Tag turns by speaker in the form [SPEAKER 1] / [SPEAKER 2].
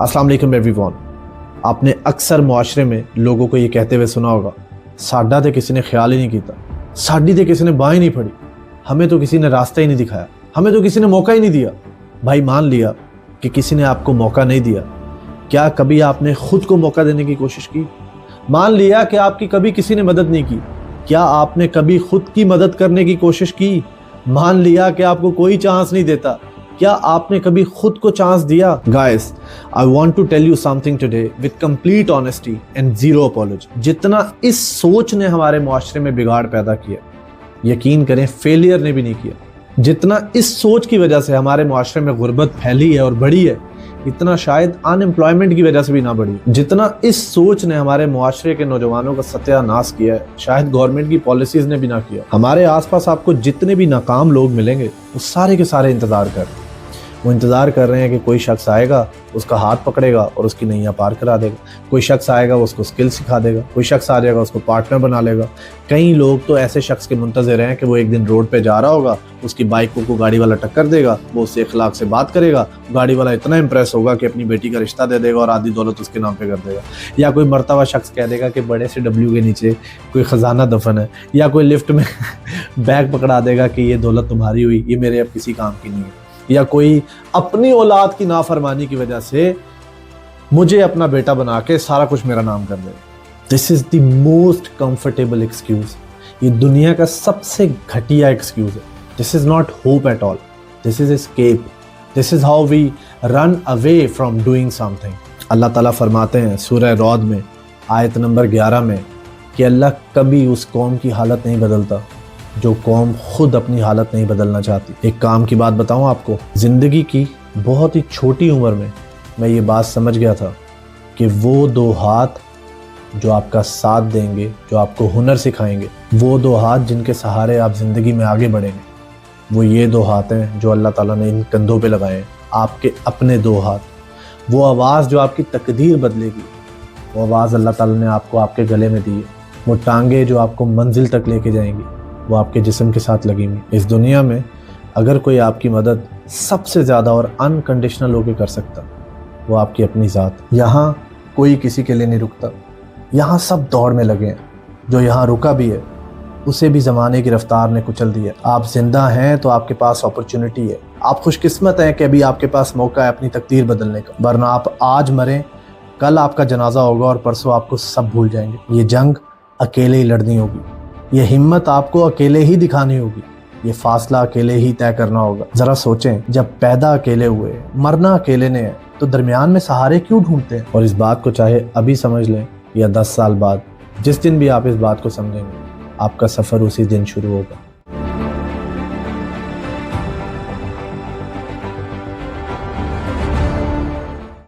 [SPEAKER 1] अस्सलाम वालेकुम एवरीवन। आपने अक्सर मुआशरे में लोगों को ये कहते हुए सुना होगा, साडा तो किसी ने ख्याल ही नहीं किया, साडी तो किसी ने बाँह ही नहीं फड़ी, हमें तो किसी ने रास्ता ही नहीं दिखाया, हमें तो किसी ने मौका ही नहीं दिया। भाई मान लिया कि किसी ने आपको मौका नहीं दिया, क्या कभी आपने खुद को मौका देने की कोशिश की? मान लिया कि आपकी कभी किसी ने मदद नहीं की, क्या आपने कभी खुद की मदद करने की कोशिश की? मान लिया कि आपको कोई चांस नहीं देता, क्या आपने कभी खुद को चांस दिया? Guys, I want to tell you something today with complete honesty and zero apology। जितना इस सोच ने हमारे मुआशरे में बिगाड़ पैदा किया, यकीन करें फेलियर ने भी नहीं किया। जितना इस सोच की वजह से हमारे मुआशरे में गुर्बत फैली है और बढ़ी है, इतना शायद अनएम्प्लॉयमेंट की वजह से भी ना बढ़ी। जितना इस सोच ने हमारे मुआशरे के नौजवानों का सत्यानाश किया है, शायद गवर्नमेंट की पॉलिसीज ने भी ना किया। हमारे आसपास आपको जितने भी नाकाम लोग मिलेंगे, वो सारे के सारे इंतजार कर रहे हैं। वो इंतज़ार कर रहे हैं कि कोई शख्स आएगा, उसका हाथ पकड़ेगा और उसकी नैया पार करा देगा। कोई शख्स आएगा, उसको स्किल सिखा देगा। कोई शख्स आ जाएगा, उसको पार्टनर बना लेगा। कई लोग तो ऐसे शख्स के मुंतज़िर हैं कि वो एक दिन रोड पे जा रहा होगा, उसकी बाइक को गाड़ी वाला टक्कर देगा, वो उससे अखलाक से बात करेगा, गाड़ी वाला इतना इंप्रेस होगा कि अपनी बेटी का रिश्ता दे देगा और आधी दौलत उसके नाम पे कर देगा। या कोई मरतबा शख्स कह देगा कि बड़े से डब्ल्यू के नीचे कोई ख़जाना दफन है, या कोई लिफ्ट में बैग पकड़ा देगा कि ये दौलत तुम्हारी हुई, ये मेरे अब किसी काम की नहीं है। या कोई अपनी औलाद की नाफरमानी की वजह से मुझे अपना बेटा बना के सारा कुछ मेरा नाम कर दे। This is the most comfortable excuse. ये दुनिया का सबसे घटिया एक्सक्यूज है। This is not hope at all, this is escape. This is how we run away from doing something. Allah ताला फरमाते हैं सूरह रौद में आयत नंबर 11 में कि अल्लाह कभी उस कौम की हालत नहीं बदलता जो कौम खुद अपनी हालत नहीं बदलना चाहती। एक काम की बात बताऊं आपको, ज़िंदगी की बहुत ही छोटी उम्र में मैं ये बात समझ गया था कि वो दो हाथ जो आपका साथ देंगे, जो आपको हुनर सिखाएंगे, वो दो हाथ जिनके सहारे आप ज़िंदगी में आगे बढ़ेंगे, वो ये दो हाथ हैं जो अल्लाह ताला ने इन कंधों पे लगाए हैं, आपके अपने दो हाथ। वो आवाज़ जो आपकी तकदीर बदलेगी, वो आवाज़ अल्लाह ताला ने आपको आपके गले में दी है। वो टांगे जो आपको मंजिल तक लेके जाएंगी, वो आपके जिस्म के साथ लगी हुई। इस दुनिया में अगर कोई आपकी मदद सबसे ज़्यादा और अनकंडीशनल होकर कर सकता, वो आपकी अपनी ज़ात। यहाँ कोई किसी के लिए नहीं रुकता, यहाँ सब दौड़ में लगे हैं। जो यहाँ रुका भी है, उसे भी ज़माने की रफ्तार ने कुचल दिया। आप जिंदा हैं तो आपके पास अपॉर्चुनिटी है। आप खुशकिस्मत हैं कि अभी आपके पास मौका है अपनी तकदीर बदलने का, वरना आप आज मरें, कल आपका जनाजा होगा और परसों आपको सब भूल जाएंगे। ये जंग अकेले ही लड़नी होगी, ये हिम्मत आपको अकेले ही दिखानी होगी, ये फासला अकेले ही तय करना होगा। जरा सोचें, जब पैदा अकेले हुए, मरना अकेले ने है, तो दरमियान में सहारे क्यों ढूंढते हैं? और इस बात को चाहे अभी समझ लें या 10 साल बाद, जिस दिन भी आप इस बात को समझेंगे, आपका सफ़र उसी दिन शुरू होगा।